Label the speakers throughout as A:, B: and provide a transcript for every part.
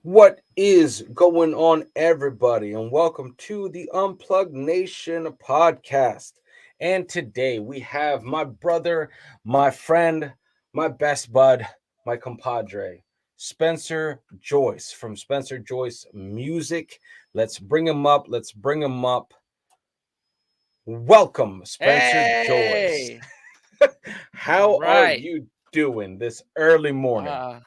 A: What is going on, everybody? And welcome to the Unplugged Nation podcast. And today we have my brother, my friend, my best bud, my compadre, Spencer Joyce from Spencer Joyce Music. Let's bring him up. Let's bring him up. Welcome, Spencer Joyce.
B: Hey! All
A: How are
B: right.
A: you doing this early morning?
B: Uh,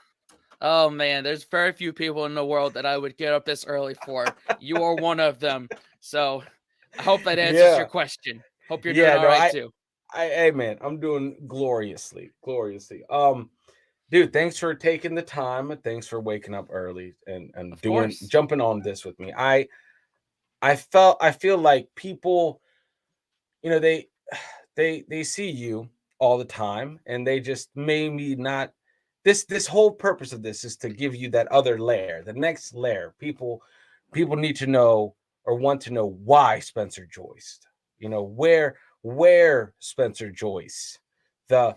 B: oh man, there's very few people in the world that I would get up this early for. You are one of them. So I hope that answers your
A: Yeah.
B: question. Hope you're doing
A: Yeah,
B: all
A: no,
B: right
A: I
B: too.
A: hey man, I'm doing gloriously, gloriously. Dude, thanks for taking the time and thanks for waking up early and
B: Of
A: doing
B: course.
A: jumping on this with me. I feel like people, they they see you all the time and they just maybe not this whole purpose of this is to give you that other layer, the next layer. People need to know or want to know why Spencer Joyce. Where Spencer Joyce. The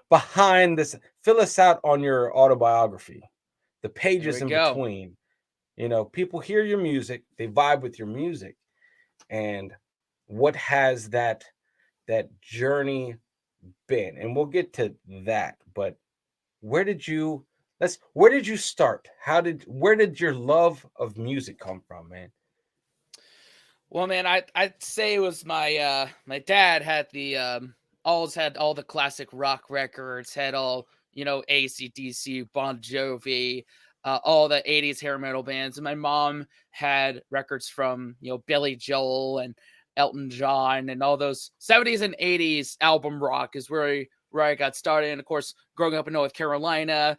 A: behind this, fill us out on your autobiography. The
B: Here
A: pages
B: we
A: in
B: go.
A: between. People hear your music, they vibe with your music, and what has that journey been? And we'll get to that. But where did you where did you start? Where did your love of music come from, man?
B: Well, man, I'd say it was my dad had always had all the classic rock records, had all AC/DC, Bon Jovi, all the '80s hair metal bands, and my mom had records from Billy Joel and Elton John and all those '70s and '80s album rock is where I got started. And of course, growing up in North Carolina,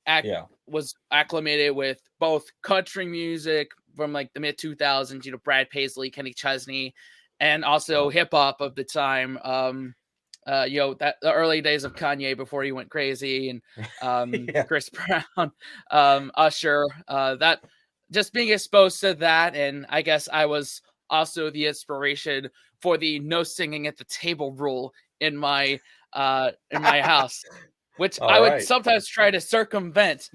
B: ac-
A: Yeah.
B: was acclimated with both country music from like the mid 2000s, Brad Paisley, Kenny Chesney, and
A: Yeah.
B: also hip hop of the time. That the early days of Kanye before he went crazy, and
A: Yeah.
B: Chris Brown, Usher. That just being exposed to that, and I guess I was also the inspiration for the no singing at the table rule in my house, which
A: All
B: I would
A: right.
B: sometimes try to circumvent.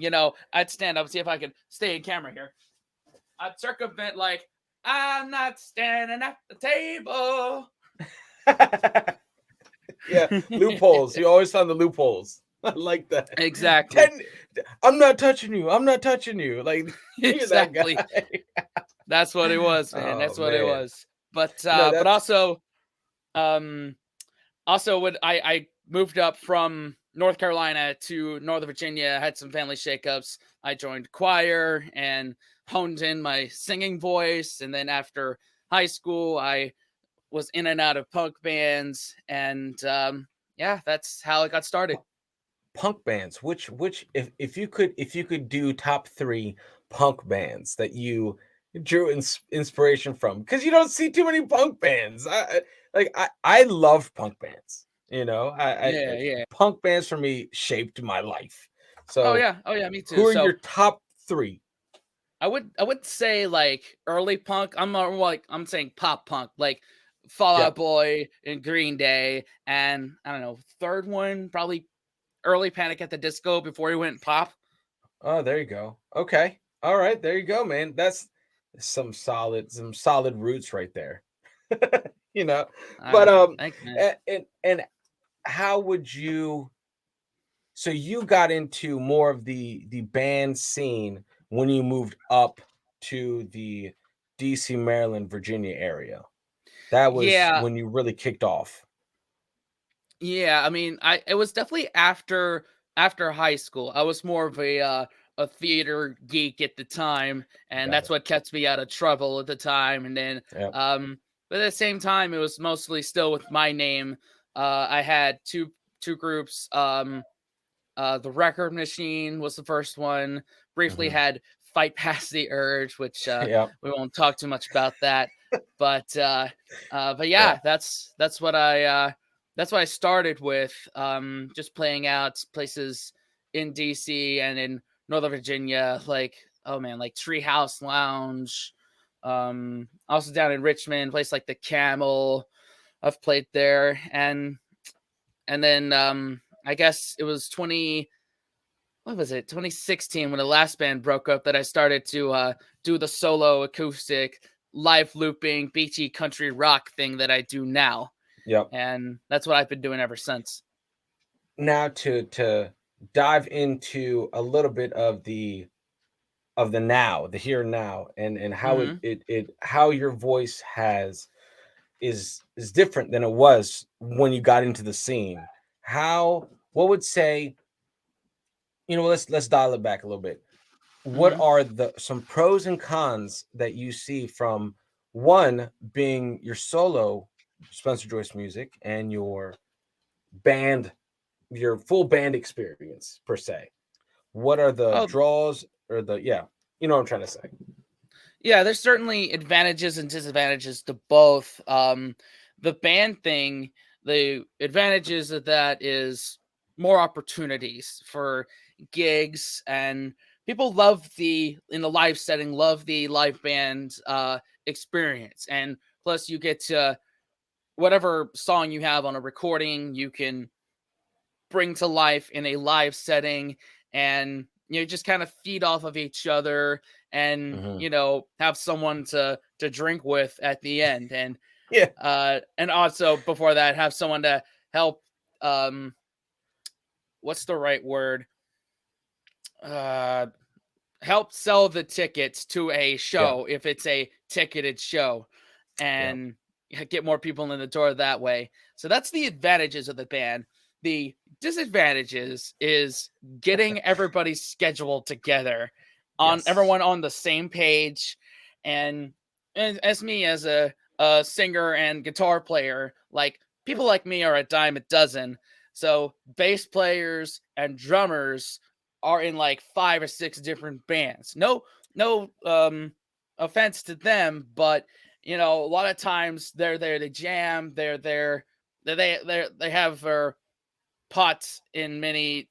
B: I'd stand up, see if I could stay in camera here. I'd circumvent like I'm not standing at the table.
A: Yeah, loopholes. You always found the loopholes. I like that.
B: Exactly.
A: Ten, I'm not touching you. I'm not touching you. Like you're that
B: Exactly.
A: guy.
B: That's what it was, man.
A: Oh
B: That's what it
A: man.
B: was. But
A: No,
B: uh but
A: that's
B: also um also when I moved up from North Carolina to Northern Virginia, had some family shakeups. I joined choir and honed in my singing voice, and then after high school I was in and out of punk bands, and yeah, that's how it got started.
A: punk bands. Which if you could do top three punk bands that you drew inspiration from, because you don't see too many punk bands. I love punk bands.
B: Yeah, yeah.
A: Punk bands for me shaped my life.
B: Oh
A: So
B: yeah, oh yeah, me
A: who
B: too.
A: are
B: So
A: your top three?
B: I would say like early punk. I'm not like I'm saying pop punk, like Fall
A: Yeah.
B: Out Boy and Green Day, and I don't know, third one probably early Panic at the Disco before he went pop.
A: Oh, there you go. Okay. All right. There you go, man. That's some solid roots right there. you know. But
B: Thanks, man.
A: and how would you, so you got into more of the band scene when you moved up to the DC, Maryland, Virginia area. That was
B: Yeah,
A: when you really kicked off.
B: yeah. I mean, I it was definitely after high school. I was more of a theater geek at the time, and
A: Got
B: that's
A: it.
B: what kept me out of trouble at the time. And then,
A: Yep.
B: but at the same time, it was mostly still with my name. I had two groups. The Record Machine was the first one. Briefly
A: Hmm.
B: had Fight Past the Urge, which
A: Yep.
B: we won't talk too much about that. But but
A: Yeah.
B: yeah, that's what I started with. Just playing out places in DC and in Northern Virginia, like oh man, like Treehouse Lounge. Also down in Richmond, place like the Camel. I've played there, and then I guess it was what was it, 2016, when the last band broke up, that I started to do the solo acoustic live looping beachy country rock thing that I do now.
A: Yep.
B: And that's what I've been doing ever since.
A: Now to dive into a little bit of the now, the here and now, and how
B: Hmm.
A: how your voice is different than it was when you got into the scene. How what would say, let's dial it back a little bit. What
B: Hmm.
A: are the some pros and cons that you see from one being your solo Spencer Joyce music and band your full band experience per se? What are the
B: Oh,
A: draws or the yeah, you know what I'm trying to say.
B: yeah, there's certainly advantages and disadvantages to both. The band thing, the advantages of that is more opportunities for gigs, and people love in the live setting, love the live band experience. And plus, you get to whatever song you have on a recording, you can bring to life in a live setting, and just kind of feed off of each other, and
A: Hmm.
B: have someone to drink with at the end,
A: Yeah.
B: and also before that have someone to help, um what's the right word, uh help sell the tickets to a
A: Yeah.
B: show if it's a ticketed show,
A: Yeah.
B: and get more people in the door that way. So that's the advantages of the band. The disadvantages is getting everybody's schedule together, on
A: Yes.
B: everyone on the same page. And as me, as a singer and guitar player, like, people like me are a dime a dozen. So bass players and drummers are in like 5 or 6 different bands. No offense to them, but a lot of times they're there to jam. They're there. They have their pots in many.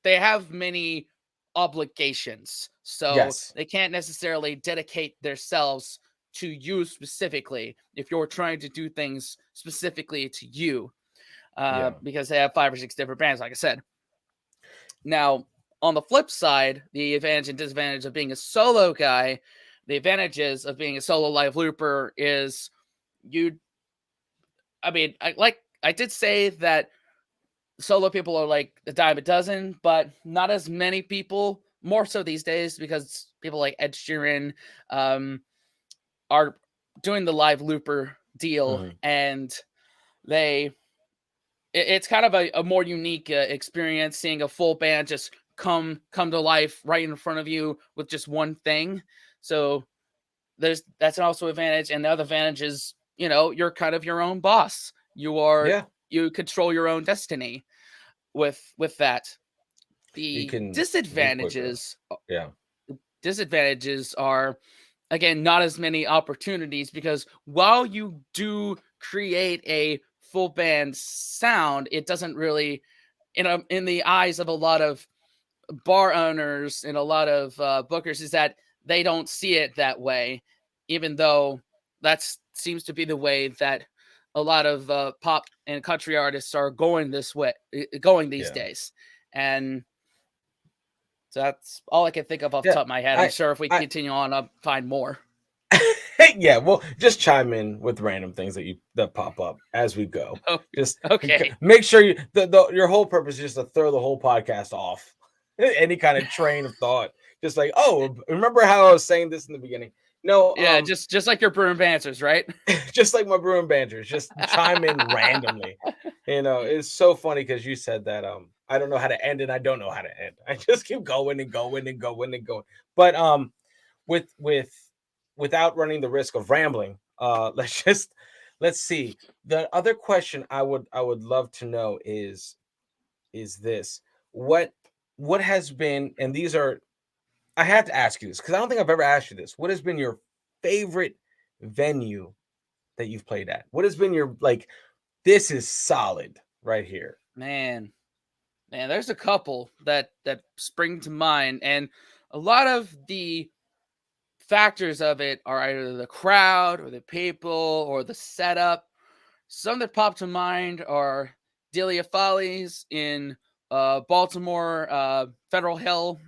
B: They have many obligations, so
A: Yes.
B: they can't necessarily dedicate themselves to you specifically if you're trying to do things specifically to you,
A: Yeah.
B: because they have 5 or 6 different bands, like I said. Now, on the flip side, the advantage and disadvantage of being a solo guy, the advantages of being a solo live looper is you. I mean, I did say that solo people are like a dime a dozen, but not as many people. More so these days, because people like Ed Sheeran um, are doing the live looper deal,
A: Hmm.
B: and they it's kind of a more unique experience seeing a full band just come to life right in front of you with just one thing. So that's also advantage, and the other advantage is, you're kind of your own boss.
A: Yeah.
B: You control your own destiny with that.
A: You
B: The
A: can move quicker. Yeah.
B: disadvantages are, again, not as many opportunities, because while you do create a full band sound, it doesn't really, in the eyes of a lot of bar owners and a lot of bookers, is that they don't see it that way, even though that seems to be the way that a lot of pop and country artists are going these
A: Yeah.
B: days. And so that's all I can think of off the
A: Yeah.
B: top of my head. I'm
A: I
B: sure if we
A: I
B: continue on, I'll find more.
A: yeah, well, just chime in with random things that pop up as we go.
B: Oh,
A: Just
B: okay.
A: make sure your whole purpose is just to throw the whole podcast off any kind of train of thought. Just like, oh, remember how I was saying this in the beginning? No,
B: Yeah, just like your broom answers, right?
A: just like my brewing banters, just chime in randomly. It's so funny because you said that I don't know how to end and I don't know how to end. I just keep going and going and going and going. But with without running the risk of rambling, let's see. The other question I would love to know is this. What what has been, and these are, I have to ask you this because I don't think I've ever asked you this. What has been your favorite venue that you've played at? What has been your like, this is solid right here?
B: Man, man, there's a couple that spring to mind, and a lot of the factors of it are either the crowd or the people or the setup. Some that pop to mind are Delia Follies in Baltimore, Federal Hill.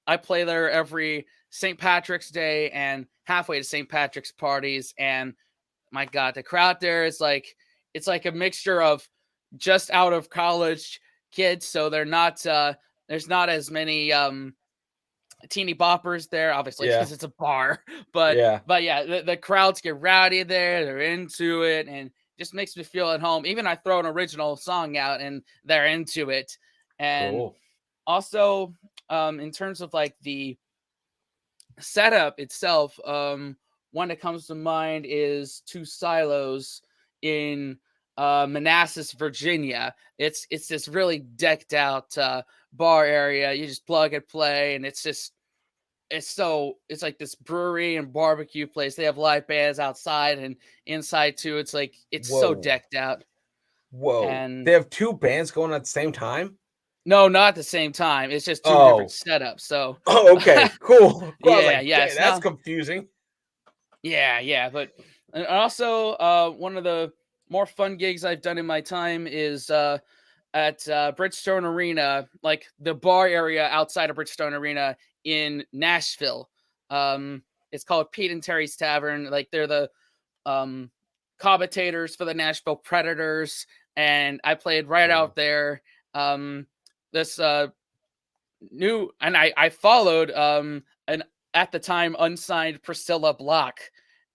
B: I play there every St. Patrick's Day and halfway to St. Patrick's parties. And my God, the crowd there is like, it's like a mixture of just out of college kids. So they're not, there's not as many teeny boppers there, obviously,
A: Yeah.
B: because it's a bar. But
A: Yeah.
B: yeah, the crowds get rowdy there. They're into it, and just makes me feel at home. Even I throw an original song out, and they're into it. And
A: Cool.
B: also, in terms of like the setup itself, one that comes to mind is Two Silos in Manassas, Virginia. It's this really decked out bar area. You just plug and play, and it's like this brewery and barbecue place. They have live bands outside and inside too. It's like it's so
A: Whoa.
B: decked out.
A: Whoa.
B: And
A: They have two bands going at the same time?
B: no, not at the same time. It's just two different
A: Oh.
B: setups. So
A: Oh, okay. Cool. Cool. I was
B: yeah,
A: like,
B: yeah,
A: "Dang,
B: it's
A: that's
B: not.
A: confusing."
B: Yeah, but and also one of the more fun gigs I've done in my time is at Bridgestone Arena, like the bar area outside of Bridgestone Arena in Nashville. It's called Pete and Terry's Tavern. Like they're the um, commentators for the Nashville Predators, and I played right
A: Cool.
B: out there. This new, and I followed an at the time unsigned Priscilla Block.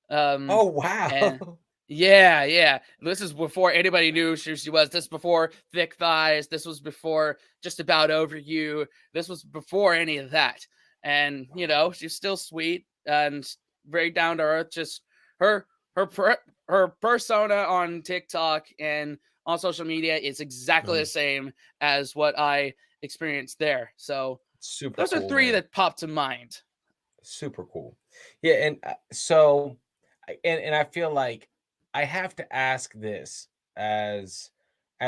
B: Um,
A: Oh,
B: and
A: wow.
B: yeah. This is before anybody knew who she was. This before Thick Thighs. This was before Just About Over You. This was before any of that. And she's still sweet and very down to earth. Just her her persona on TikTok and on social media is exactly the
A: Mhm.
B: same as what I experienced there. So
A: Super
B: those are
A: cool,
B: three
A: man.
B: that pop to mind.
A: Super cool. Yeah, and so, and I feel like I have to ask this as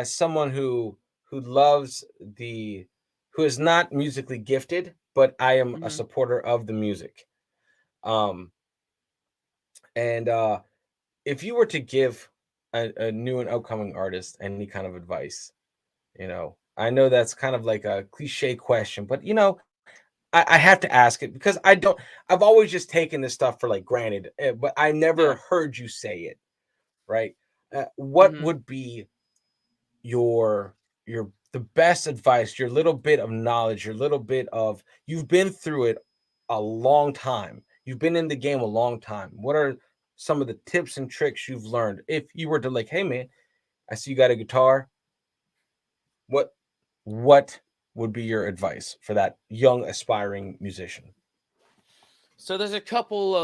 A: someone who loves the who is not musically gifted, but I am a
B: Hmm.
A: supporter of the music. Um, and if you were to give a new and upcoming artist any kind of advice, I know that's kind of like a cliche question, but I have to ask it because I've always just taken this stuff for like granted, but I never
B: Yeah.
A: heard you say it, right? What
B: Hmm.
A: would be your the best advice, your little bit of knowledge, your little bit of you've been through it a long time. You've been in the game a long time. What are some of the tips and tricks you've learned? If you were to like, hey man, I see you got a guitar. What what would be your advice for that young aspiring musician?
B: So there's a couple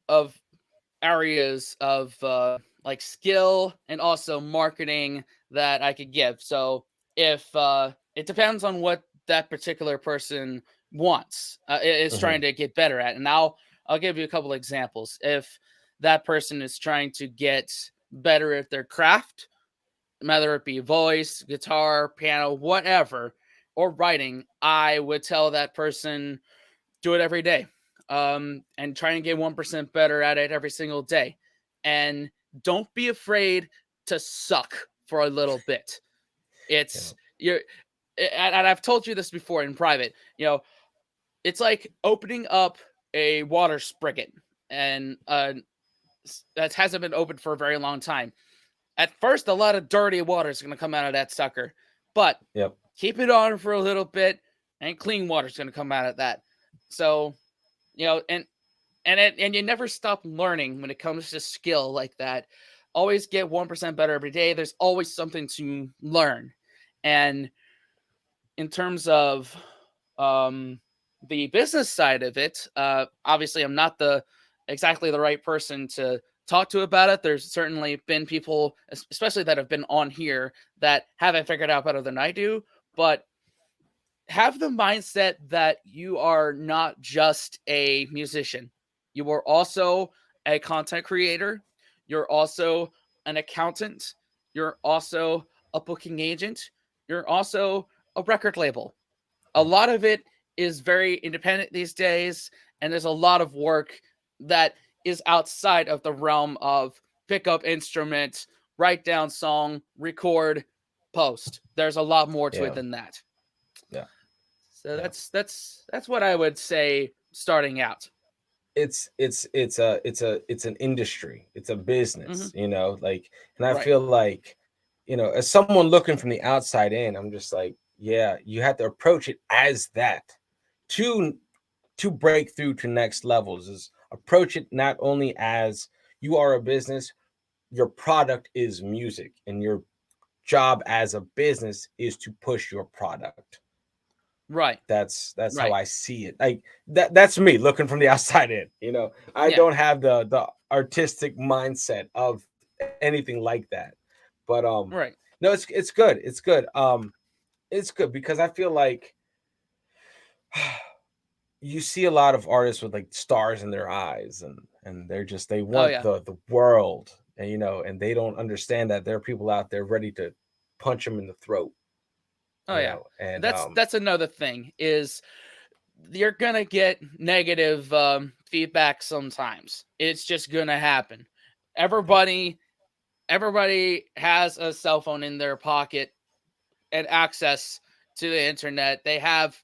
B: of areas of like skill and also marketing that I could give. So if it depends on what that particular person wants, is
A: Hmm.
B: trying to get better at, and I'll give you a couple examples. If that person is trying to get better at their craft, whether it be voice, guitar, piano, whatever, or writing, I would tell that person do it every day, and try and get 1% better at it every single day. And don't be afraid to suck for a little bit.
A: Yeah.
B: It's you're and I've told you this before in private. It's like opening up a water spigot, and that hasn't been opened for a very long time. At first, a lot of dirty water is going to come out of that sucker, but
A: Yep.
B: keep it on for a little bit, and clean water is going to come out of that. So, and you never stop learning when it comes to skill like that. Always get 1% better every day. There's always something to learn. And in terms of um, the business side of it, obviously I'm not the exactly the right person to talk to about it. There's certainly been people, especially that have been on here, that haven't figured out better than I do. But have the mindset that you are not just a musician. You are also a content creator. You're also an accountant. You're also a booking agent. You're also a record label. A
A: Yep.
B: lot of it is very independent these days, and there's a lot of work that is outside of the realm of pick up instruments, write down song, record, post. There's a lot more to it
A: Yeah.
B: than that.
A: Yeah.
B: So
A: Yeah.
B: that's what I would say starting out.
A: It's an industry, it's a
B: Hmm.
A: business, like, and I
B: Right.
A: feel like, as someone looking from the outside in, I'm just like, yeah, you have to approach it as that to break through to next levels, is approach it not only as you are a business, your product is music, and your job as a business is to push your product.
B: Right.
A: That's how
B: Right.
A: I see it. Like, that's me looking from the outside in. I
B: Yeah.
A: don't have the artistic mindset of anything like that. But
B: Right.
A: no, it's good. It's good. It's good because I feel like you see a lot of artists with like stars in their eyes, and they
B: Oh
A: want
B: yeah.
A: the world, and and they don't understand that there are people out there ready to punch them in the throat,
B: Oh yeah.
A: and
B: That's another thing is you're gonna get negative feedback sometimes. It's just gonna happen.
A: yep,
B: Everybody everybody has a cell phone in their pocket and access to the internet. They have,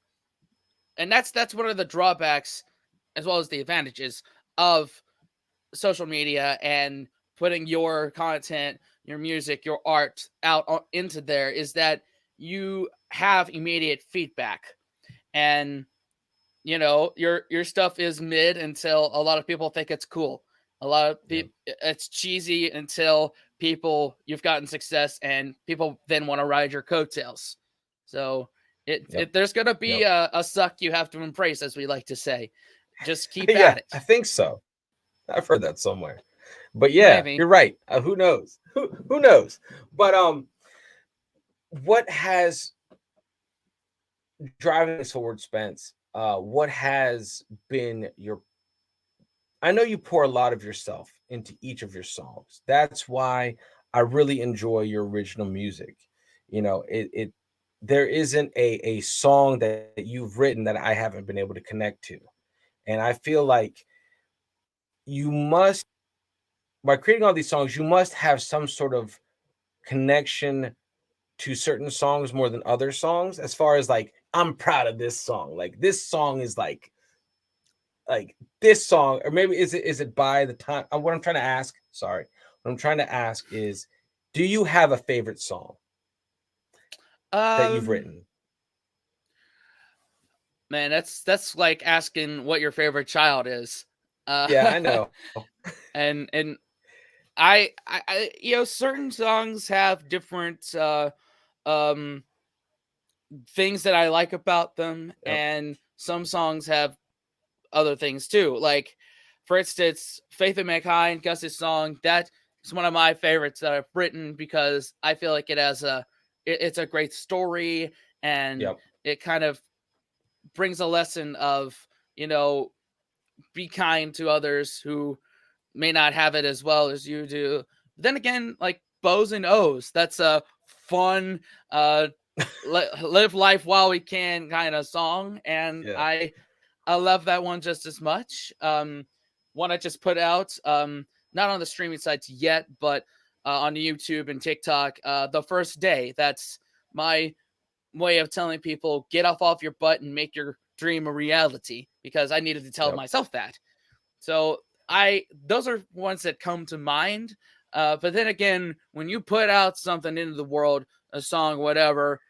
B: and that's one of the drawbacks as well as the advantages of social media and putting your content, your music, your art out into there is that you have immediate feedback. And your stuff is mid until a lot of people think it's cool. A lot of
A: yeah,
B: people, it's cheesy until people you've gotten success and people then want to ride your coattails. So
A: yep,
B: there's gonna be
A: yep.
B: a suck you have to embrace, as we like to say. Just keep
A: Yeah,
B: at
A: I
B: it.
A: think so. I've heard that somewhere. But yeah, you're
B: Maybe.
A: right. Who knows? Who knows? But what has driving this forward, Spence? What has been your? I know you pour a lot of yourself into each of your songs. That's why I really enjoy your original music. It there isn't a song that you've written that I haven't been able to connect to, and I feel like you must, by creating all these songs, you must have some sort of connection to certain songs more than other songs, as far as like, I'm proud of this song, like this song is like this song, or maybe is it by the time, what I'm trying to ask, sorry, what I'm trying to ask is, do you have a favorite song that you've
B: Um,
A: written?
B: man, that's like asking what your favorite child is. Uh,
A: Yeah, I know.
B: and certain songs have different um things that I like about them,
A: Yep,
B: and some songs have other things too. Like, for instance, "Faith in Mankind," Gus's song, that is one of my favorites that I've written because I feel like it's a great story, and
A: yep,
B: it kind of brings a lesson of you know be kind to others who may not have it as well as you do. But then again, like Bows and O's, that's a fun, uh, live life while we can kind of song, and
A: yeah,
B: I love that one just as much. One I just put out, not on the streaming sites yet, but on YouTube and TikTok. The first day. That's my way of telling people get off your butt and make your dream a reality, because I needed to tell
A: yep,
B: myself that. So I those are ones that come to mind. But then again, when you put out something into the world, a song, whatever,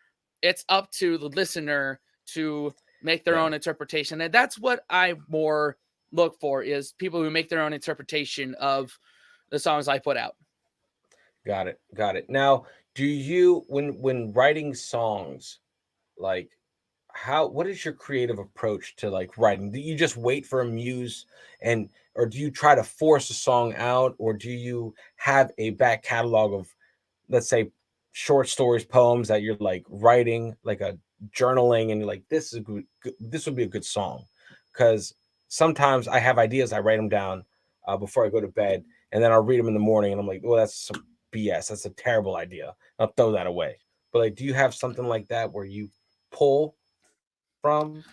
B: it's up to the listener to make their
A: yeah.
B: own interpretation, and that's what I more look for is people who make their own interpretation of the songs I put out.
A: Got it, got it. Now, do you, when writing songs, like, how what is your creative approach to like writing? Do you just wait for a muse, and or do you try to force a song out, or do you have a back catalog of, let's say, short stories, poems that you're like writing, like a journaling, and you're like, this is this would be a good song? Because sometimes I have ideas, I write them down before I go to bed, and then I'll read them in the morning, and I'm like, well, that's some BS, that's a terrible idea, I'll throw that away. But like, do you have something like that where you pull from?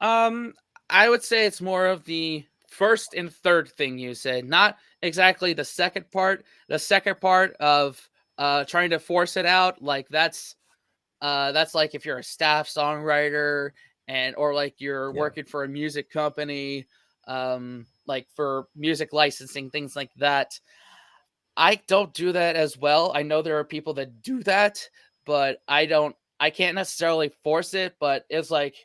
B: Um, I would say it's more of the first and third thing you said, not exactly the second part. The second part of trying to force it out, like that's like if you're a staff songwriter and or like you're
A: Yeah.
B: working for a music company, like for music licensing, things like that. I don't do that as well. I know there are people that do that, but I can't necessarily force it, but it's like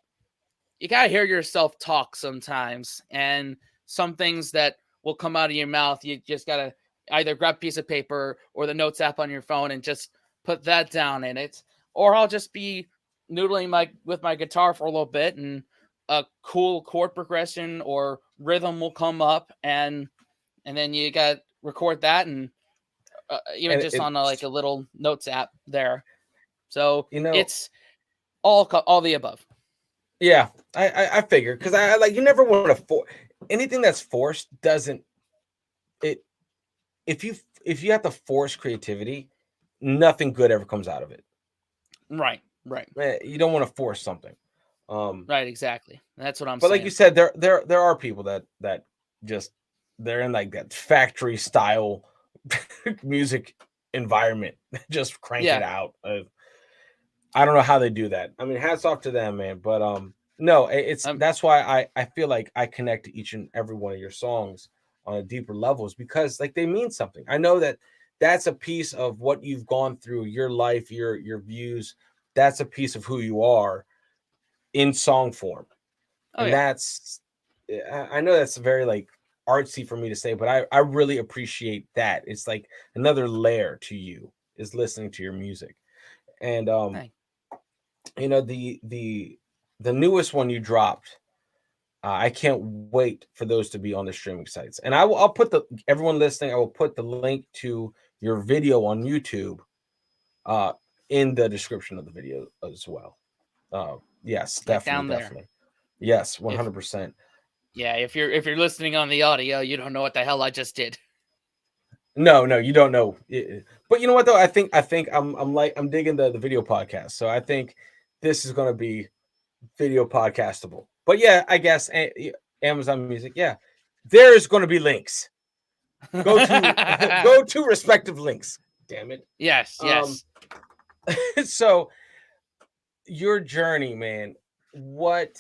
B: you gotta hear yourself talk sometimes, and some things that will come out of your mouth, you just gotta either grab a piece of paper or the notes app on your phone and just put that down in it. Or I'll just be noodling my with my guitar for a little bit, and a cool chord progression or rhythm will come up, and then you got to record that, and even
A: And
B: just on like
A: it's,
B: a little notes app there. So
A: you know,
B: it's all the above.
A: yeah, I figure, because I like, you never want to anything that's forced doesn't it if you have to force creativity, nothing good ever comes out of it.
B: Right, right.
A: You don't want to force something. Um,
B: Right, exactly. That's what I'm
A: but like you
B: saying.
A: said, there are people that just they're in like that factory style music environment, just crank it
B: Yeah.
A: out. I don't know how they do that. I mean, hats off to them, man. But no, it's
B: Um.
A: that's why I feel like I connect to each and every one of your songs on a deeper levels, because like they mean something. I know that that's a piece of what you've gone through, your life, your views. That's a piece of who you are in song form,
B: Oh
A: and
B: yeah.
A: that's I know that's very like artsy for me to say, but I really appreciate that. It's like another layer to you is listening to your music. And
B: Hey.
A: the newest one you dropped, I can't wait for those to be on the streaming sites. And I'll put the everyone listening, I will put the link to your video on YouTube uh in the description of the video as well. Yes,
B: Like
A: definitely,
B: down there.
A: definitely. Yes,
B: If
A: 100%.
B: yeah, if you're listening on the audio, you don't know what the hell I just did.
A: No, no, you don't know. But you know what though? I think I'm like I'm digging the video podcast. So I think this is going to be video podcastable. But yeah, I guess Amazon Music. Yeah, there's going to be links. Go to go to respective links. Damn it.
B: Yes,
A: Um.
B: yes.
A: So your journey, man. What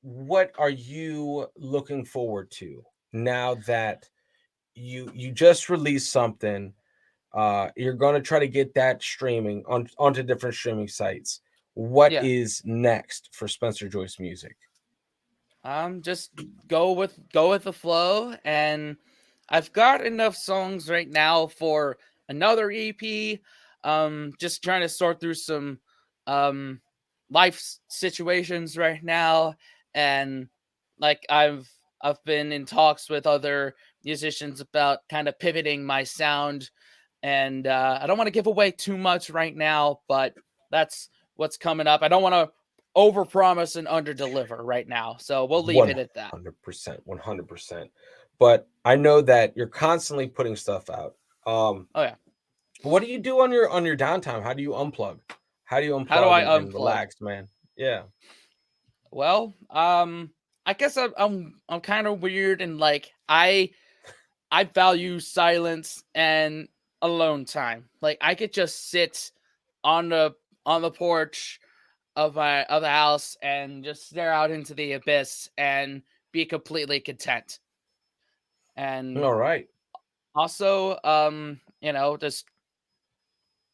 A: what are you looking forward to now that you just released something? You're going to try to get that streaming onto different streaming sites. What
B: Yeah.
A: is next for Spencer Joyce Music?
B: Just go with the flow, and I've got enough songs right now for another EP. Just trying to sort through some um life situations right now, and like I've been in talks with other musicians about kind of pivoting my sound, and I don't want to give away too much right now, but that's what's coming up. I don't want to overpromise and underdeliver right now, so we'll leave it at that.
A: 100%, 100%. But I know that you're constantly putting stuff out.
B: Oh yeah.
A: What do you do on your downtime? How do you unplug? How do you
B: How do
A: unplug
B: I
A: and
B: unplug?
A: relax, man? Yeah.
B: Well, I guess I'm kind of weird, and like I value silence and alone time. Like I could just sit on the porch of the house and just stare out into the abyss and be completely content. And
A: All right.
B: also, just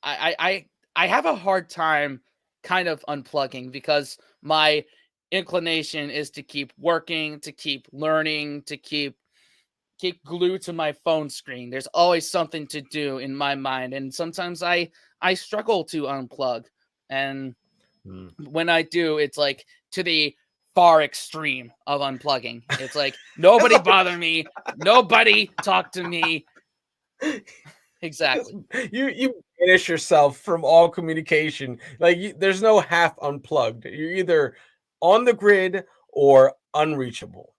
B: I have a hard time kind of unplugging because my inclination is to keep working, to keep learning, to keep glued to my phone screen. There's always something to do in my mind, and sometimes I struggle to unplug. And
A: Mm.
B: when I do, it's like to the far extreme of unplugging. It's like nobody bother me, nobody talk to me.
A: Just-
B: Exactly.
A: you banish yourself from all communication. Like there's no half unplugged. You're either on the grid or unreachable.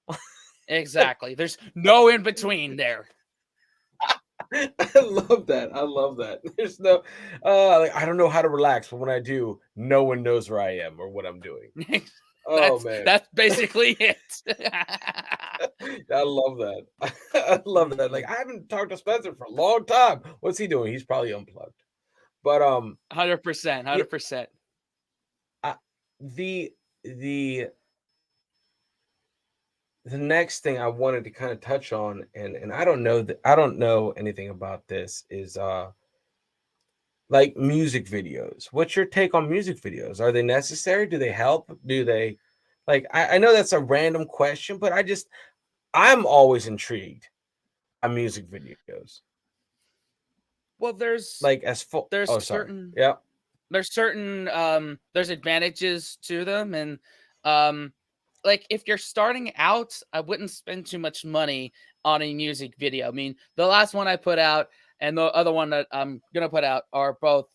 B: Exactly. There's no in between there.
A: I love that. I love that. There's no like, I don't know how to relax, but when I do, no one knows where I am or what I'm doing. Oh
B: that's
A: man.
B: that's basically it.
A: I love that. I love that. Like, I haven't talked to Spencer for a long time. What's he doing? He's probably unplugged. But
B: 100%,
A: yeah,
B: 100%.
A: I, the the the next thing I wanted to kind of touch on, and I don't know anything about this, is like music videos. What's your take on music videos? Are they necessary? Do they help? Do they like I know that's a random question, but I'm always intrigued by music videos.
B: Well,
A: Like as full
B: there's
A: oh sorry.
B: certain
A: Yeah.
B: there's advantages to them, and um like if you're starting out, I wouldn't spend too much money on a music video. I mean, the last one I put out and the other one that I'm gonna put out are both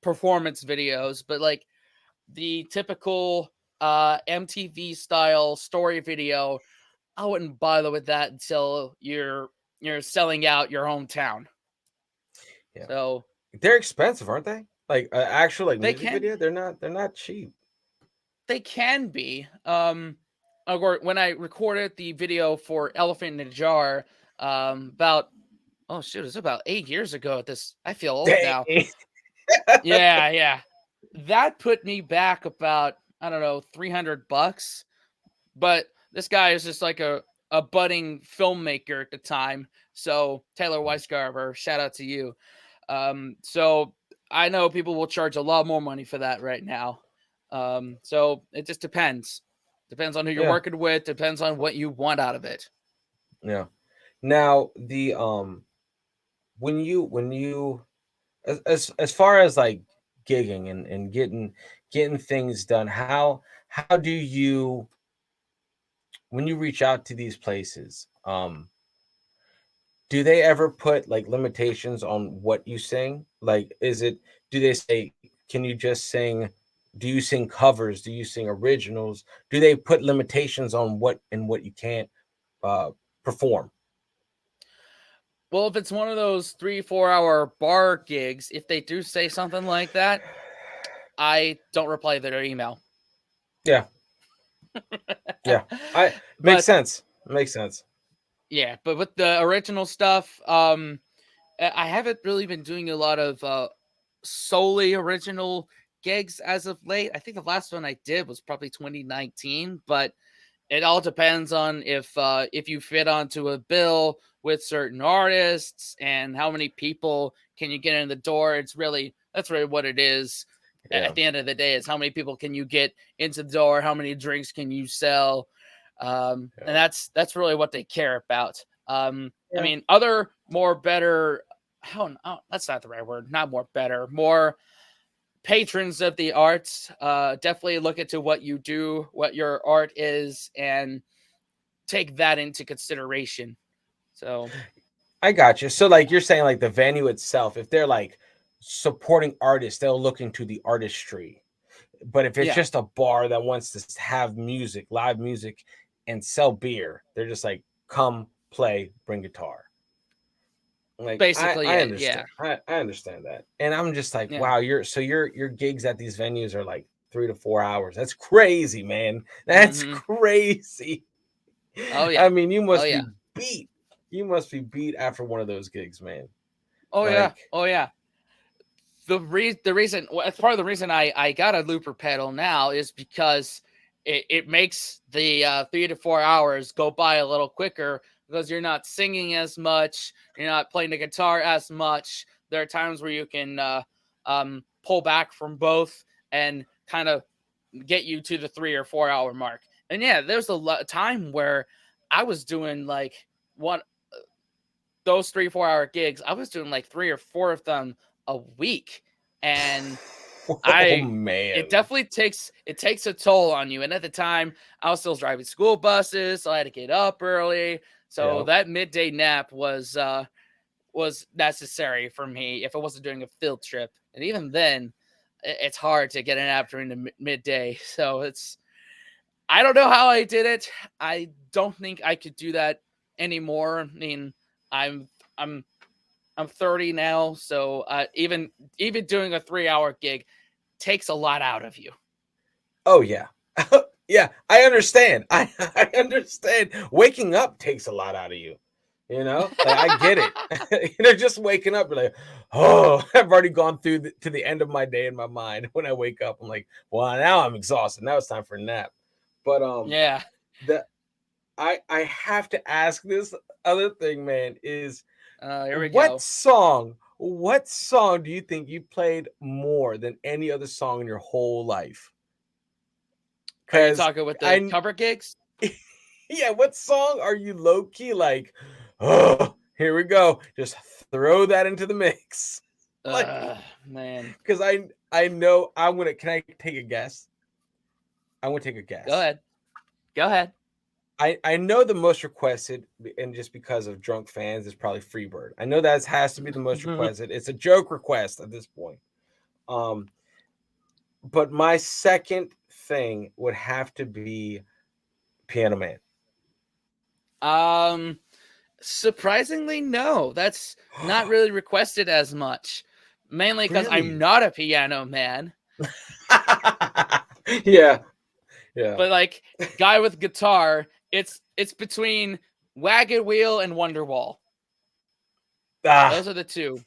B: performance videos, but like the typical MTV style story video, I wouldn't bother with that until you're selling out your hometown.
A: Yeah.
B: So
A: They're expensive, aren't they? Like actual like
B: they
A: music
B: can
A: video, they're not cheap.
B: They can be. When I recorded the video for Elephant in a Jar, about oh shoot, it's about 8 years ago. At this, I feel old
A: Dang.
B: now. Yeah, yeah. That put me back about, I don't know, $300. But this guy is just like a budding filmmaker at the time. So Taylor Weisgarber, shout out to you. So I know people will charge a lot more money for that right now. So it just depends. Depends on who you're
A: Yeah.
B: working with. Depends on what you want out of it.
A: Yeah. Now the when you as far as like gigging and getting things done, how do you when you reach out to these places, do they ever put like limitations on what you sing? Like, do they say, can you just sing? Do you sing covers? Do you sing originals? Do they put limitations on what and what you can't uh, perform?
B: Well, if it's one of those 3-4 hour bar gigs, if they do say something like that, I don't reply to their email.
A: Yeah, yeah. I makes
B: But
A: sense. Makes sense.
B: yeah, but with the original stuff, I haven't really been doing a lot of solely original gigs as of late. I think the last one I did was probably 2019, but it all depends on if you fit onto a bill with certain artists and how many people can you get in the door. That's really what it is.
A: Yeah,
B: At the end of the day, is how many people can you get into the door, how many drinks can you sell, and
A: yeah,
B: that's really what they care about. I
A: yeah.
B: mean, other more better. Oh, that's not the right word. Not more better. More patrons of the arts definitely look into what you do, what your art is, and take that into consideration. So
A: I got you. So, like, you're saying, like the venue itself, if they're like supporting artists, they'll look into the artistry. But if it's
B: yeah,
A: just a bar that wants to have music, live music, and sell beer, they're just like, come play, bring guitar. Like
B: basically
A: I
B: it.
A: understand.
B: Yeah,
A: I understand that. And I'm just like,
B: yeah.
A: wow, your gigs at these venues are like 3 to 4 hours. That's crazy, man. That's
B: Mm-hmm.
A: crazy.
B: Oh
A: I
B: yeah.
A: mean, you
B: Oh
A: must
B: yeah.
A: be beat. You must be beat after one of those gigs, man.
B: Oh yeah.
A: Like,
B: Oh yeah. The reason, well, it's part of the reason I got a looper pedal now is because it makes the 3 to 4 hours go by a little quicker because you're not singing as much, you're not playing the guitar as much. There are times where you can pull back from both and kind of get you to the 3 or 4 hour mark. And yeah, there's a time where I was doing like one those 3 4 hour gigs. I was doing like 3 or 4 of them a week, and
A: oh
B: I it
A: man.
B: definitely takes a toll on you. And at the time, I was still driving school buses, so I had to get up early. So
A: Yeah.
B: that midday nap was necessary for me if I wasn't doing a field trip. And even then, it's hard to get a nap during the midday. So I don't know how I did it. I don't think I could do that anymore. I mean, I'm I'm I'm 30 now, so even doing a 3 hour gig takes a lot out of you.
A: Oh yeah. Yeah, I understand. I understand. Waking up takes a lot out of you. Like I get it. Just waking up, you're like, oh, I've already gone through to the end of my day in my mind. When I wake up, I'm like, well, now I'm exhausted. Now it's time for a nap. But
B: Yeah.
A: the I have to ask this other thing, man, is
B: Here we go.
A: what song do you think you played more than any other song in your whole life?
B: Are you
A: Because
B: talking with the
A: I
B: cover gigs?
A: yeah, what song are you low key like, oh, here we go. Just throw that into the mix. Like,
B: Man.
A: because I know I'm gonna can I take a guess? I want to take a
B: Go
A: guess.
B: ahead. Go ahead.
A: I know the most requested, and just because of drunk fans, is probably Freebird. I know that has to be the most requested. It's a joke request at this point. Um, but my second thing would have to be Piano Man.
B: um, Surprisingly, no. That's not really requested as much. Mainly because I'm
A: Really?
B: not a piano man.
A: Yeah, yeah.
B: But like guy with guitar, it's between Wagon Wheel and Wonderwall.
A: Ah,
B: Those are the two.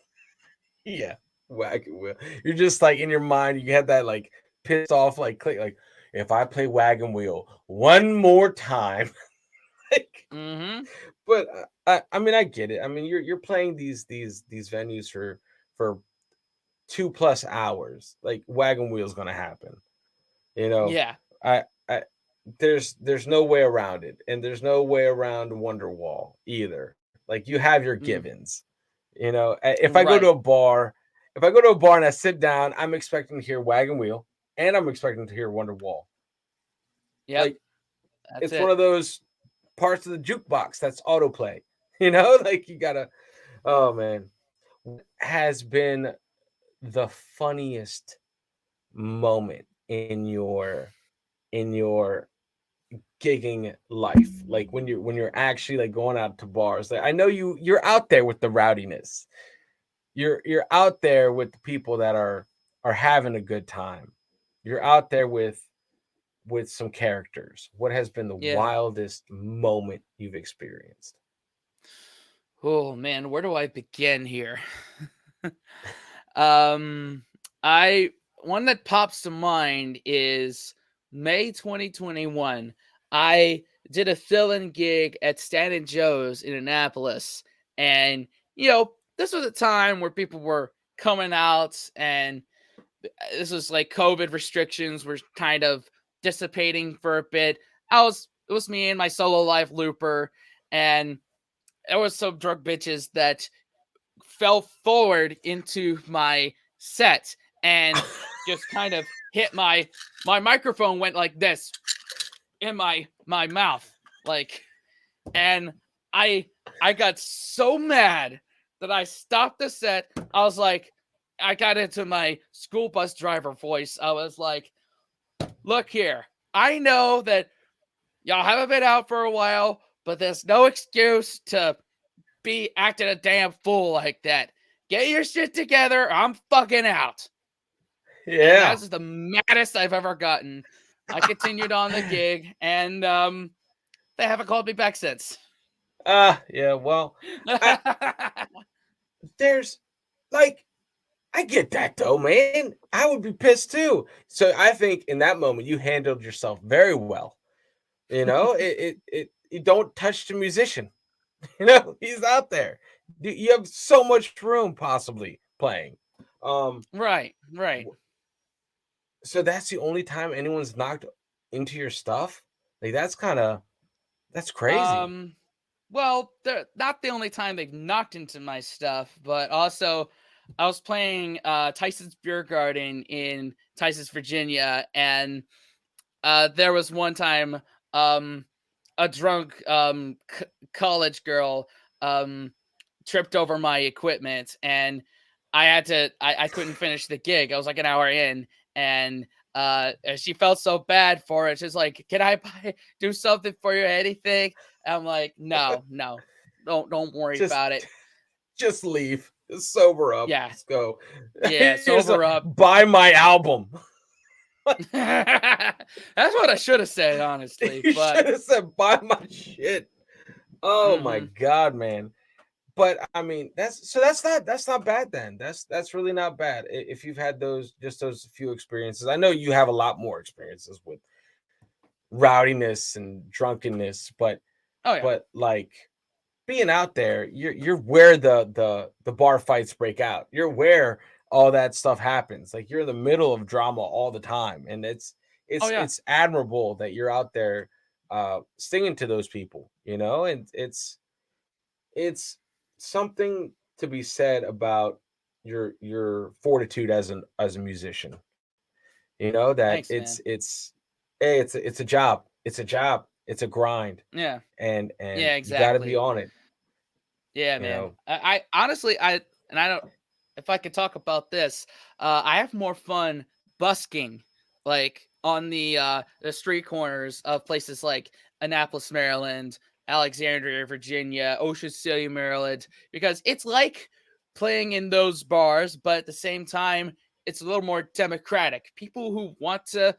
A: yeah. Wagon wheel. You're just like in your mind, you have that like pissed off like click like if I play wagon wheel one more time. Like,
B: Mm-hmm.
A: but I mean I get it. I mean you're playing these venues for 2+ hours. Like wagon wheel's gonna happen. You know,
B: Yeah.
A: I I there's no way around it, and there's no way around Wonderwall either. Like you have your
B: Mm,
A: givens. If I go to a
B: right.
A: bar, if I go to a bar and I sit down, I'm expecting to hear Wagon Wheel, and I'm expecting to hear Wonderwall.
B: Yep.
A: Like
B: That's
A: it's one
B: it.
A: of those parts of the jukebox that's autoplay. Like you gotta. Oh man, what has been the funniest moment in your gigging life, like when you're actually like going out to bars? Like I know you're out there with the rowdiness, you're out there with the people that are having a good time, you're out there with some characters. What has been the
B: Yeah.
A: wildest moment you've experienced?
B: Oh man, where do I begin here? um I One that pops to mind is May 2021. I did a fill-in gig at Stan and Joe's in Annapolis, and this was a time where people were coming out, and this was like COVID restrictions were kind of dissipating for a bit. It was me and my solo life looper, and there was some drug bitches that fell forward into my set and just kind of hit my microphone went like this in my mouth, like, and I I got so mad that I stopped the set. I was like, I got into my school bus driver voice. I was like, look here, I know that y'all haven't been out for a while, but there's no excuse to be acting a damn fool like that. Get your shit together, or I'm fucking out. And
A: Yeah.
B: that's the maddest I've ever gotten. I continued on the gig, and they haven't called me back since.
A: Yeah, well, I there's like I get that though, man. I would be pissed too. So I think in that moment you handled yourself very well. You don't touch the musician. He's out there. You have so much room possibly playing. Um,
B: Right, right.
A: so that's the only time anyone's knocked into your stuff. Like that's crazy.
B: Um, well, they're not the only time they've knocked into my stuff, but also I was playing Tyson's Beer Garden in Tyson's, Virginia, and there was one time um, a drunk college girl um, tripped over my equipment, and I couldn't finish the gig. I was like an hour in, and she felt so bad for it. She's like, "Can I do something for you? Anything?" I'm like, "No, no, don't worry
A: Just
B: about it."
A: just leave. Just sober up.
B: Yeah,
A: Let's go.
B: yeah,
A: Here's
B: sober
A: a
B: up.
A: buy my album.
B: That's what I should have said, honestly.
A: You
B: But
A: should have said buy my shit. Oh my
B: hmm
A: god, man. But I mean, that's not bad then. That's really not bad. If you've had those just those few experiences. I know you have a lot more experiences with rowdiness and drunkenness,
B: oh yeah,
A: but like being out there, you're where the bar fights break out. You're where all that stuff happens. Like you're in the middle of drama all the time, and
B: oh yeah,
A: it's admirable that you're out there singing to those people, you know, and it's something to be said about your fortitude as a musician. You know that
B: thanks, man.
A: it's hey, it's a job. It's a job. It's a grind,
B: Yeah,
A: and
B: yeah,
A: you got to be
B: exactly.
A: on it.
B: Yeah,
A: You
B: man.
A: know.
B: I honestly, I don't. If I could talk about this, I have more fun busking, like on the street corners of places like Annapolis, Maryland, Alexandria, Virginia, Ocean City, Maryland, because it's like playing in those bars, but at the same time, it's a little more democratic. People who want to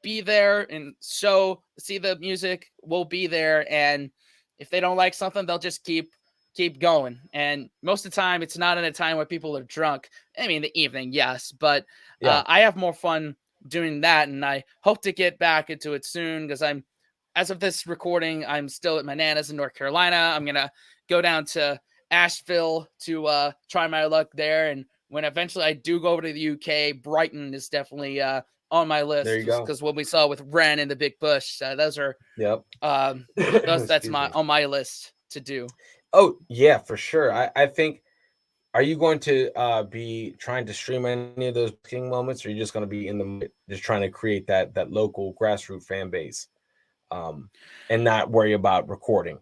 B: be there and see the music will be there, and if they don't like something they'll just keep going, and most of the time it's not in a time where people are drunk. I mean, the evening, yes, but
A: Yeah.
B: I have more fun doing that, and I hope to get back into it soon because I'm as of this recording I'm still at my nana's in North Carolina. I'm gonna go down to Asheville to try my luck there, and when eventually I do go over to the UK, Brighton is definitely on my
A: There
B: list
A: you go.
B: because what we saw with Ren and the Big Bush, those are
A: Yep.
B: um, that's
A: Excuse
B: my
A: me.
B: on my list to do.
A: Oh yeah, for sure. I think. Are you going to be trying to stream any of those king moments, or are you just going to be in the moment, just trying to create that local grassroots fan base, um, and not worry about recording?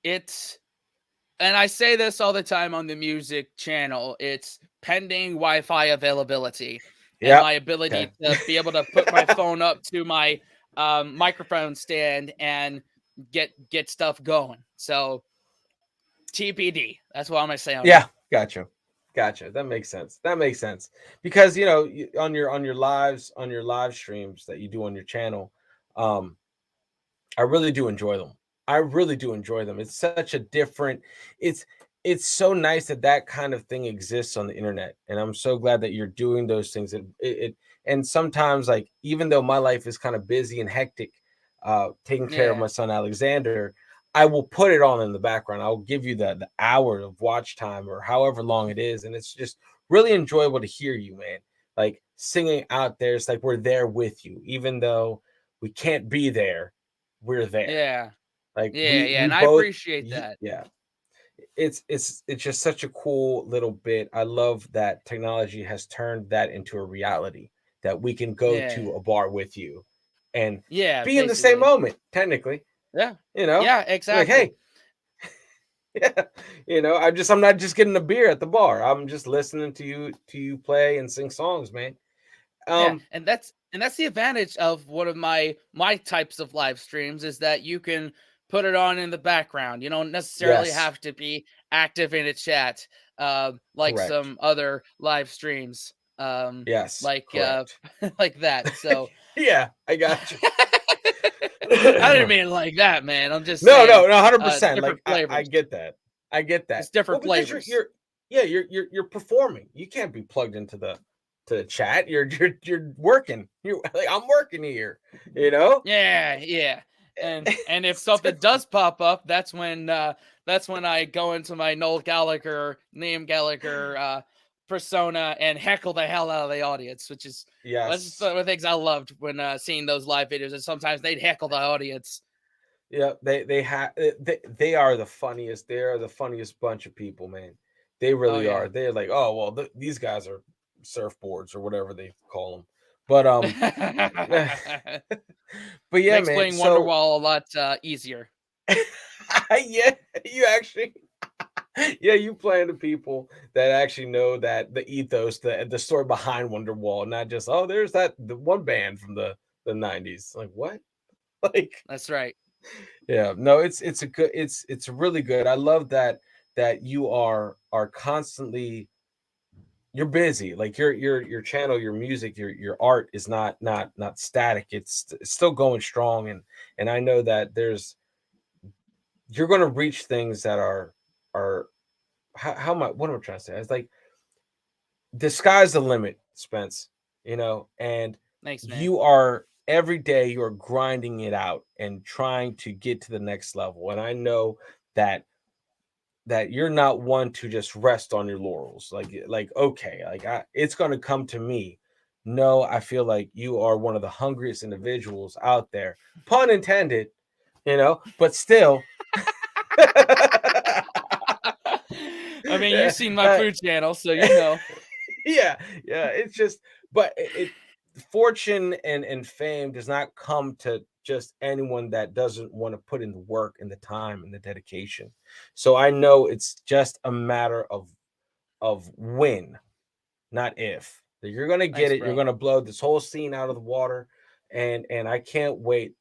B: It's and I say this all the time on the music channel. It's pending Wi-Fi availability and
A: Yep.
B: my
A: Okay.
B: ability to be able to put my phone up to my microphone stand and get stuff going. So TBD. That's what I'm gonna say on
A: Yeah.
B: that.
A: Gotcha. That makes sense. That makes sense because you know on your live streams that you do on your channel, um, I really do enjoy them. I really do enjoy them. It's such a different it's it's so nice that that kind of thing exists on the internet, and I'm so glad that you're doing those things. And sometimes, like, even though my life is kind of busy and hectic, taking care of
B: Yeah.
A: my son Alexander, I will put it on in the background. I'll give you the hour of watch time or however long it is, and it's just really enjoyable to hear you, man. Like singing out there, it's like we're there with you, even though we can't be there, we're there.
B: Yeah.
A: Like
B: Yeah, yeah,
A: we
B: and I
A: both
B: appreciate that.
A: yeah. It's just such a cool little bit. I love that technology has turned that into a reality that we can go
B: Yeah.
A: to a bar with you and
B: Yeah,
A: be in the same
B: basically.
A: moment, technically,
B: Yeah.
A: you know?
B: Yeah,
A: Be like,
B: exactly.
A: hey, yeah, you know, I'm not just getting a beer at the bar. I'm just listening to you play and sing songs, man.
B: Yeah,
A: Um,
B: and that's the advantage of one of my types of live streams is that you can put it on in the background. You don't necessarily
A: yes,
B: have to be active in a chat, like
A: correct.
B: some other live streams,
A: Yes,
B: like
A: correct.
B: like that. So
A: Yeah, I got you.
B: I didn't mean it like that, man. I'm just
A: No,
B: saying,
A: no, no, 100%.
B: different
A: Like I
B: flavors.
A: get that. I get that.
B: It's
A: Well,
B: different
A: because
B: flavors.
A: you're yeah, you're performing. You can't be plugged into the chat. You're working. You like I'm working here, you know?
B: Yeah, yeah. And if
A: It's
B: something
A: different.
B: does pop up, that's when I go into my Noel Gallagher, Liam Gallagher persona and heckle the hell out of the audience, which is that's just
A: Yes.
B: one of the things I loved when seeing those live videos. And sometimes they'd heckle the audience.
A: Yeah, they have they are the funniest. They are the funniest bunch of people, man. They
B: Oh
A: really
B: yeah.
A: are. They're like, "Oh, well, these guys are surfboards or whatever they call them." But but yeah,
B: Makes
A: man.
B: playing
A: So
B: Wonderwall a lot easier.
A: yeah, you actually yeah, you playing the people that actually know that the ethos, the story behind Wonderwall, not just oh, there's the one band from the 90s. Like what? Like
B: That's right.
A: yeah, no, it's a good it's really good. I love that you are constantly you're busy. Like your channel, your music, your art is not static. It's still going strong, and I know that there's you're going to reach things that are how am I what am I trying to say? It's like the sky's the limit, Spence. And
B: Thanks, man.
A: you are every day you are grinding it out and trying to get to the next level. And I know that you're not one to just rest on your laurels. Like okay, it's going to come to me. No, I feel like you are one of the hungriest individuals out there. Pun intended, but still.
B: I mean, you've seen my food channel, so you know.
A: yeah, yeah. It's just, but fortune and fame does not come to just anyone that doesn't want to put in the work and the time and the dedication. So I know it's just a matter of when, not if. That you're gonna get
B: Thanks,
A: it. You're
B: bro.
A: gonna blow this whole scene out of the water, and I can't wait.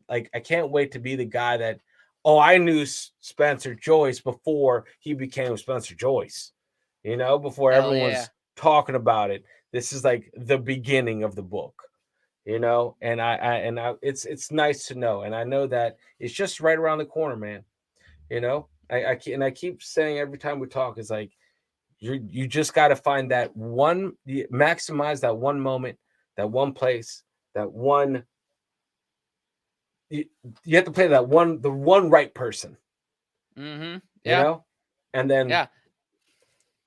A: Like I can't wait to be the guy that. Oh, I knew Spencer Joyce before he became Spencer Joyce. Before
B: Hell yeah.
A: everyone's talking about it. This is like the beginning of the book. It's nice to know, and I know that it's just right around the corner, man. I keep saying every time we talk is like you just got to find that one, maximize that one moment, that one place, that one. You, you have to play the one right person,
B: Mm-hmm.
A: you
B: Yeah.
A: know, and then
B: Yeah.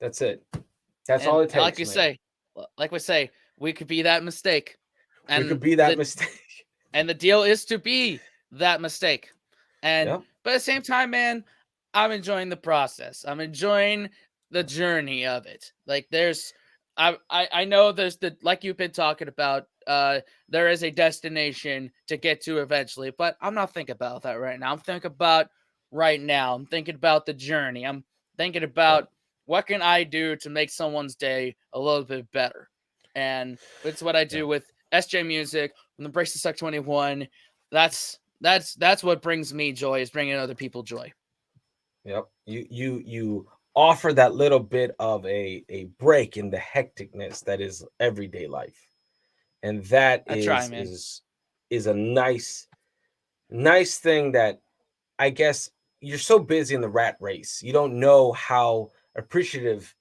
A: that's it. That's all
B: And
A: it
B: like
A: takes,
B: you
A: man.
B: say, like we say, we could be that mistake.
A: We could
B: And
A: be that mistake.
B: the deal is to be that mistake. And
A: Yep.
B: but at the same time, man, I'm enjoying the process. I'm enjoying the journey of it. Like there's I know there's the, like you've been talking about, there is a destination to get to eventually, but I'm not thinking about that right now. I'm thinking about right now. I'm thinking about the journey. I'm thinking
A: Yep.
B: about what can I do to make someone's day a little bit better. And it's what I do
A: Yep.
B: with SJ Music, from the Breaks to Suck 21. That's what brings me joy, is bringing other people joy.
A: Yep. You offer that little bit of a break in the hecticness that is everyday life. And that
B: I try,
A: is
B: man.
A: is a nice thing that I guess you're so busy in the rat race. You don't know how appreciative,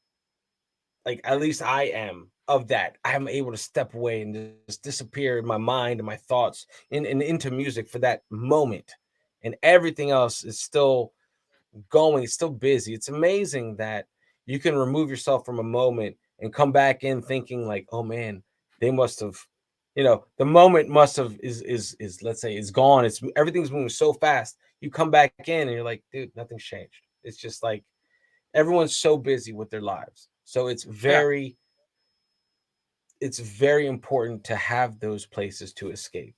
A: like at least I am, of that. I am able to step away and just disappear in my mind and my thoughts and into music for that moment. And everything else is still going, it's still busy. It's amazing that you can remove yourself from a moment and come back in thinking like, oh man, they must have, the moment must have is let's say is gone. It's everything's moving so fast. You come back in and you're like, dude, nothing's changed. It's just like everyone's so busy with their lives. So
B: Yeah.
A: it's very important to have those places to escape.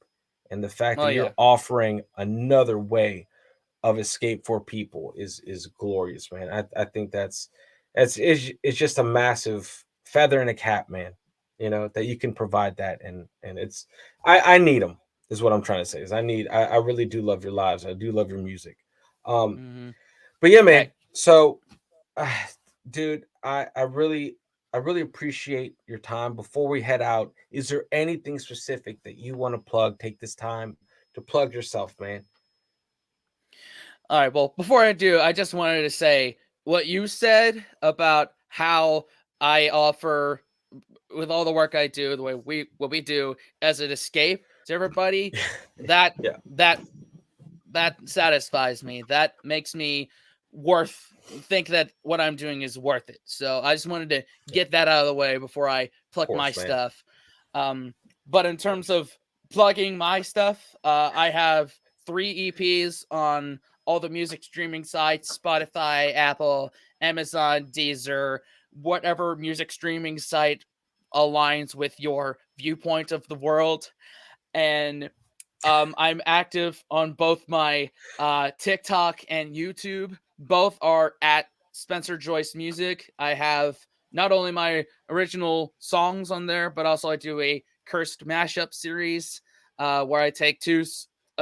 A: And the fact
B: Oh
A: that you're
B: yeah.
A: offering another way of escape for people is glorious, man. I think it's just a massive feather in a cap, man. That you can provide that, and it's I need them is what I'm trying to say. Is I really do love your lives. I do love your music. Um,
B: Mm-hmm.
A: but yeah, man.
B: Hey,
A: So, uh, dude, I really appreciate your time. Before we head out, is there anything specific that you want to plug? Take this time to plug yourself, man.
B: all right. Well, before I do, I just wanted to say what you said about how I offer, with all the work I do, the way what we do as an escape to everybody. That
A: Yeah.
B: that that satisfies me. That makes me worth think that what I'm doing is worth it. So I just wanted to
A: Yeah,
B: get that out of the way before I
A: of
B: pluck my
A: course, man.
B: stuff. But in
A: Of
B: terms
A: course.
B: of plugging my stuff, I have 3 EPs on all the music streaming sites: Spotify, Apple, Amazon, Deezer, whatever music streaming site aligns with your viewpoint of the world. And I'm active on both my TikTok and YouTube. Both are at Spencer Joyce Music. I have not only my original songs on there, but also I do a cursed mashup series, where I take two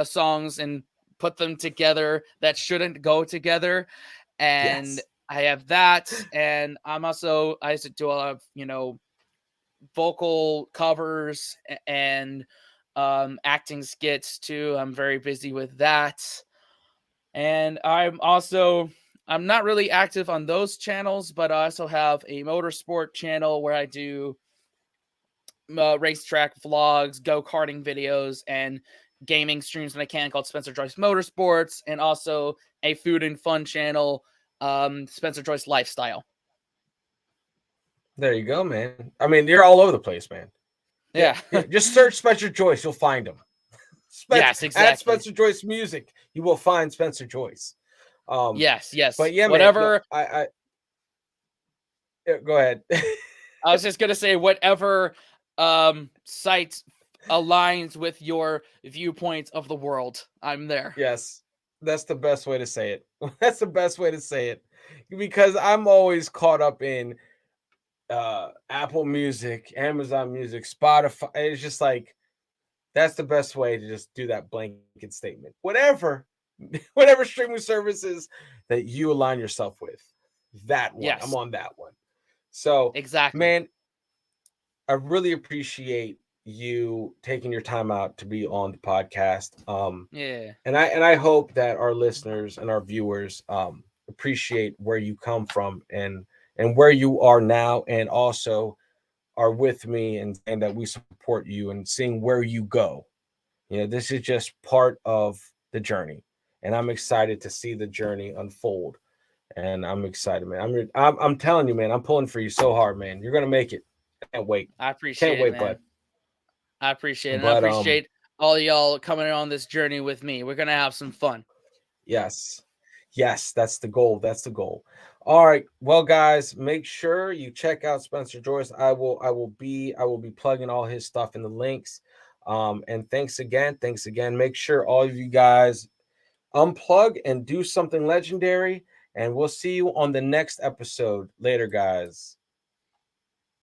B: songs and put them together that shouldn't go together. And
A: Yes.
B: I have that, and I used to do a lot of vocal covers and acting skits too. I'm very busy with that, and I'm not really active on those channels, but I also have a motorsport channel where I do racetrack vlogs, go karting videos, and gaming streams when I can, called Spencer Joyce Motorsports, and also a food and fun channel, Spencer Joyce Lifestyle.
A: There you go, man. I mean, you're all over the place, man. Yeah,
B: Yeah.
A: yeah. Just search Spencer Joyce, you'll find him. Spencer
B: Yes,
A: at
B: exactly.
A: Spencer Joyce Music, you will find Spencer Joyce.
B: Yes, yes.
A: But yeah, man. No,
B: Whatever.
A: I yeah, go ahead.
B: I was just gonna say whatever site aligns with your viewpoints of the world. I'm there.
A: Yes, that's the best way to say it. That's the best way to say it, because I'm always caught up in Apple Music, Amazon Music, Spotify. It's just like that's the best way to just do that blanket statement. Whatever, whatever streaming services that you align yourself with, that one. I'm
B: Yes,
A: on that one. So,
B: exactly.
A: man, I really appreciate you taking your time out to be on the podcast.
B: Yeah.
A: And I hope that our listeners and our viewers appreciate where you come from and where you are now, and also are with me and saying that we support you and seeing where you go. This is just part of the journey, and I'm excited to see the journey unfold. And I'm excited, man. I'm telling you, man. I'm pulling for you so hard, man. You're gonna make it. Can't wait.
B: I
A: Can't
B: appreciate it,
A: wait, bud.
B: man. I appreciate it. And I
A: But
B: appreciate all y'all coming on this journey with me. We're gonna have some fun.
A: yes. Yes, that's the goal. That's the goal. All right. Well, guys, make sure you check out Spencer Joyce. I will be plugging all his stuff in the links. And thanks again. Thanks again. Make sure all of you guys unplug and do something legendary. And we'll see you on the next episode. Later, guys.